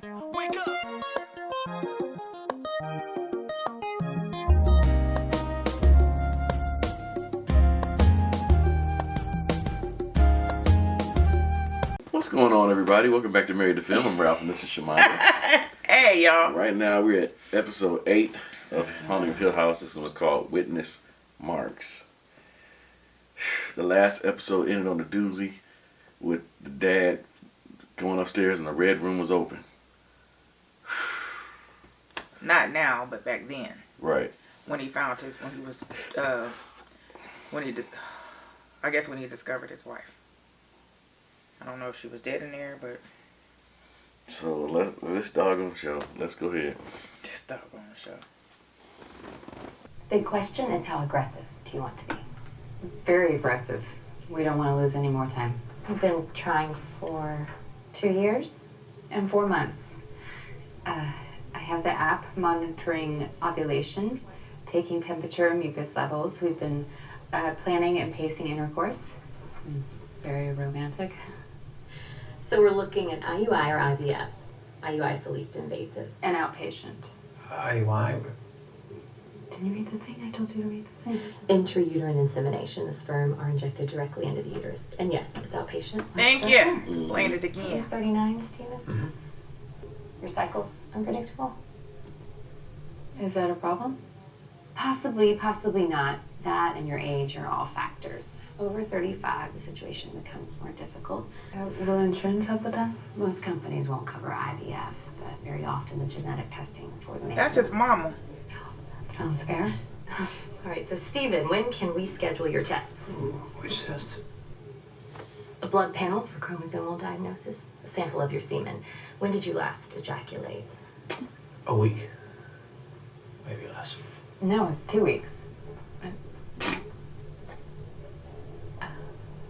Wake up. What's going on, everybody? Welcome back to Married to Film. I'm Ralph, and this is Shemaya. Hey, y'all. Right now, we're at episode 8 of Haunting of Hill House. This one was called Witness Marks. The last episode ended on the doozy with the dad going upstairs and the red room was open. Not now, but back then. Right. When he found his, when he was, I guess when he discovered his wife. I don't know if she was dead in there, but. So let's doggone show. Let's go ahead. This doggone show. Big question is, how aggressive do you want to be? Very aggressive. We don't want to lose any more time. We've been trying for 2 years. And 4 months. I have the app monitoring ovulation, taking temperature and mucus levels. We've been planning and pacing intercourse. It's been very romantic. So we're looking at IUI or IVF. IUI is the least invasive. And outpatient. IUI? Didn't you read the thing? I told you to read the thing. Intrauterine insemination. The sperm are injected directly into the uterus. And yes, it's outpatient. Thank you. Explain it again. 39, Steven? Mm-hmm. Your cycle's unpredictable? Is that a problem? Possibly, possibly not. That and your age are all factors. Over 35, the situation becomes more difficult. Will insurance help with that? Most companies won't cover IVF, but very often the genetic testing for the That's his mama. That sounds fair. All right, so Steven, when can we schedule your tests? Ooh, which test? A blood panel for chromosomal diagnosis, a sample of your semen. When did you last ejaculate? A week. Maybe less. No, it's 2 weeks.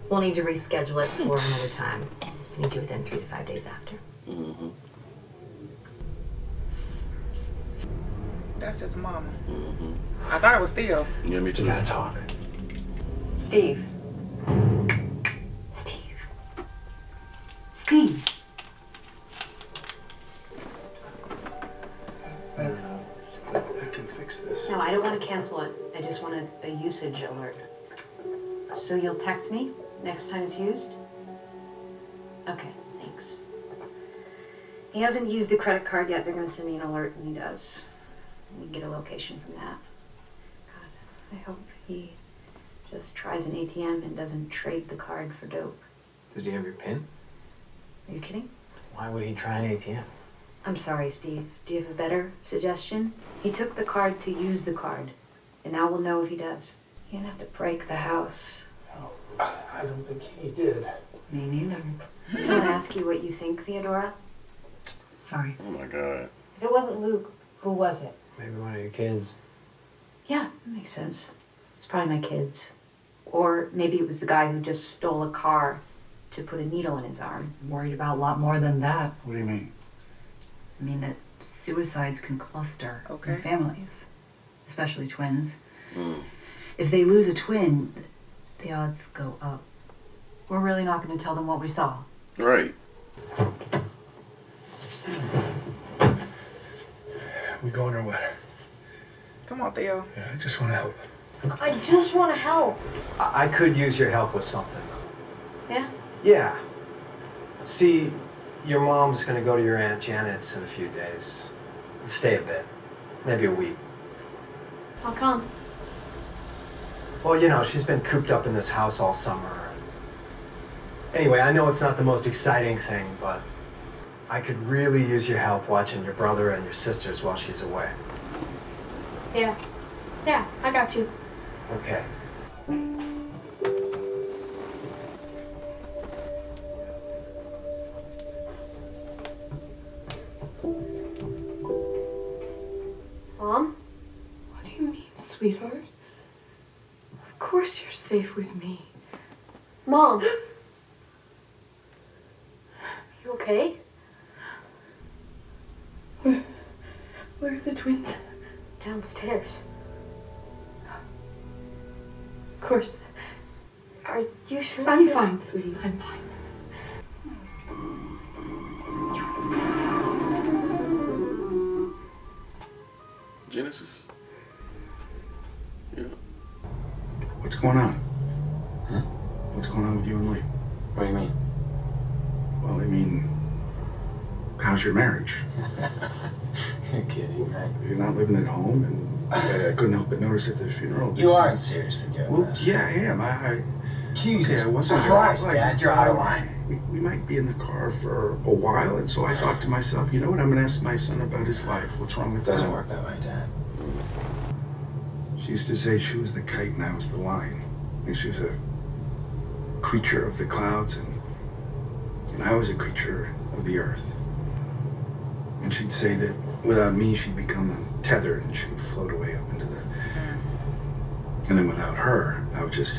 We'll need to reschedule it for another time. We need you within 3 to 5 days after. Mm-hmm. That's his mama. Mm-hmm. I thought it was Theo. Yeah, me We too. gotta talk. Steve. Steve. Steve. I can fix this. No, I don't want to cancel it. I just want a usage alert. So you'll text me next time it's used? Okay, thanks. He hasn't used the credit card yet. They're going to send me an alert when he does. We can get a location from that. God, I hope he just tries an ATM and doesn't trade the card for dope. Does he have your PIN? Are you kidding? Why would he try an ATM? I'm sorry, Steve. Do you have a better suggestion? He took the card to use the card, and now we'll know if he does. You're gonna have to break the house. No, I don't think he did. Me neither. I just want to ask you what you think, Theodora. Sorry. Oh my God. If it wasn't Luke, who was it? Maybe one of your kids. Yeah, that makes sense. It's probably my kids. Or maybe it was the guy who just stole a car to put a needle in his arm. I'm worried about a lot more than that. What do you mean? I mean that suicides can cluster Okay. in families, especially twins. Mm. If they lose a twin, the odds go up. We're really not going to tell them what we saw. Right. We going or what? Come on, Theo. Yeah, I just want to help. I just want to help. I could use your help with something. Yeah? Yeah. See, your mom's gonna go to your Aunt Janet's in a few days. Stay a bit. Maybe a week. How come? Well, you know, she's been cooped up in this house all summer. Anyway, I know it's not the most exciting thing, but I could really use your help watching your brother and your sisters while she's away. Yeah. Yeah, I got you. Okay. Mom? What do you mean, sweetheart? Of course you're safe with me. Mom! You okay? Where are the twins? Downstairs. Of course. Are you sure? I'm fine, sweetie. I'm fine. Genesis. Yeah. What's going on? Huh? What's going on with you and Lee? What do you mean? Well, I mean, how's your marriage? You're kidding, right? You're not living at home, and I couldn't help but notice at the funeral. You aren't seriously doing Well, this. yeah, I am. Jesus okay, I wasn't Christ, I Dad, just you're thought out of line. We might be in the car for a while, and so I thought to myself, you know what, I'm going to ask my son about his life. What's wrong with It doesn't that? work that way, Dad. She used to say she was the kite and I was the line. And she was a creature of the clouds, and I was a creature of the earth. And she'd say that without me, she'd become untethered and she'd float away up into the... And then without her, I would just,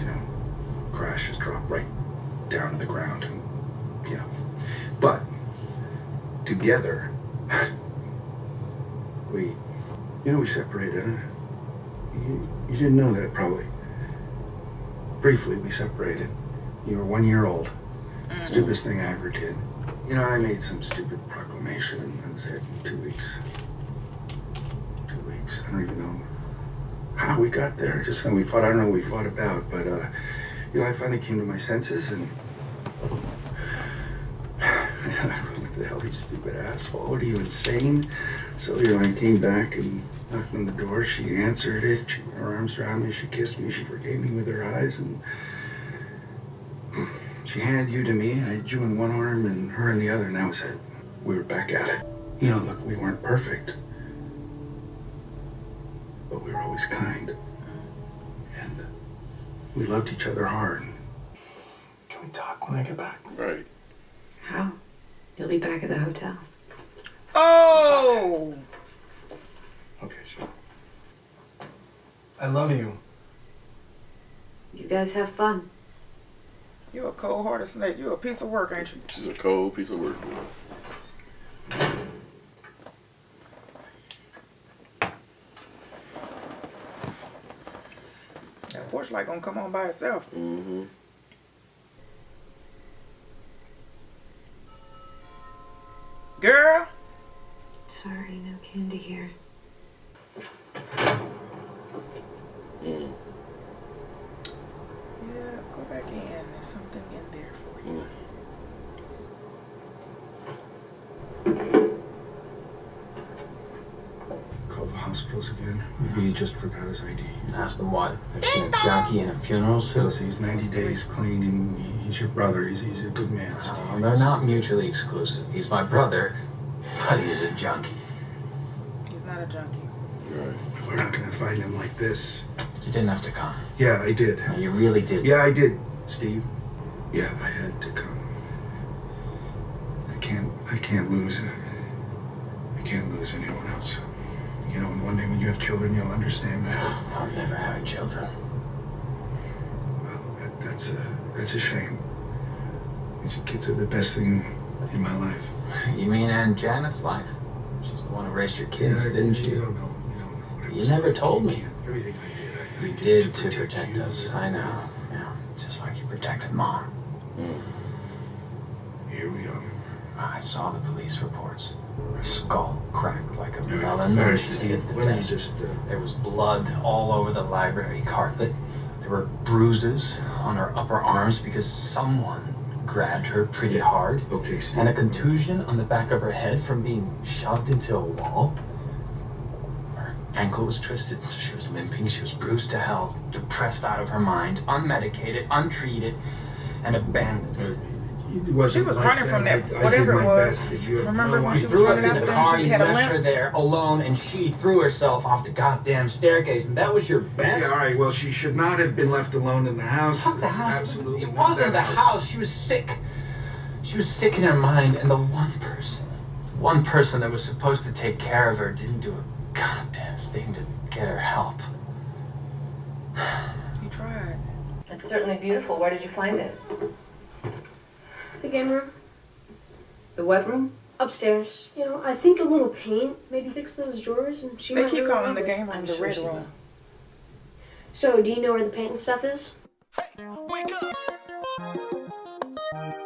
crash, just drop right down to the ground, and, But, together, we separated. You didn't know that, probably. Briefly, we separated. You were 1 year old. Stupidest thing I ever did. I made some stupid proclamation and said 2 weeks. 2 weeks. I don't even know how we got there. Just when we fought, I don't know what we fought about, but, I finally came to my senses, and what the hell, you stupid asshole? What are you, insane? So, I came back and knocked on the door. She answered it. She put her arms around me. She kissed me. She forgave me with her eyes, and she handed you to me. I had you in one arm and her in the other, and that was it. We were back at it. Look, we weren't perfect, but we were always kind. And we loved each other hard. Can we talk when I get back? Right. How? You'll be back at the hotel. Oh! Okay, sure. I love you. You guys have fun. You a cold-hearted snake. You a piece of work, ain't you? She's a cold piece of work. That porch light gonna come on by itself. Mm-hmm. Girl! Sorry, no candy here. Mm. Yeah, go back in. There's something in there for you. Call the hospitals again. Maybe he just forgot his ID. Ask them what? I've seen a junkie in a funeral So suit. he's 90 days clean, and he's your brother. He's a good man. Oh, they're not mutually exclusive. He's my brother, but he's a junkie. He's not a junkie. Right. We're not gonna find him like this. You didn't have to come. Yeah, I did. You really did. Yeah, I did, Steve. Yeah, I had to come. I can't lose. I can't lose anyone else. And one day when you have children, you'll understand that. I'm never having children. Well, that's a shame. These kids are the best thing in my life. You mean Aunt Janet's life? She's the one who raised your kids, didn't she? You don't know. What You never told me. Everything I You did, did to protect you. us. I know. Yeah, just like you protected Mom. Here we are. I saw the police reports. Her skull cracked like a melon All when right, she Steve, hit the why don't you desk. just, There was blood all over the library carpet. There were bruises on her upper arms because someone grabbed her pretty hard. Okay, Steve. And a contusion on the back of her head from being shoved into a wall. Her ankle was twisted, so she was limping. She was bruised to hell, depressed out of her mind, unmedicated, untreated, and abandoned. She was running from that, whatever it was. Remember when You she was threw us running in after the them? car, She you had a left her limp. there alone, and she threw herself off the goddamn staircase, and that was your best? Yeah, all right, well, she should not have been left alone in the house. Fuck the house. Absolutely It not wasn't the that house. She was sick. She was sick in her mind, and the one person that was supposed to take care of her didn't do a goddamn thing to get her help. He tried. It's certainly beautiful. Where did you find it? The game room. The what room? Upstairs. I think a little paint, maybe fix those drawers, and she They might keep really calling the remember. game room I'm the sure red she room. will. So, do you know where the paint and stuff is? Wake up!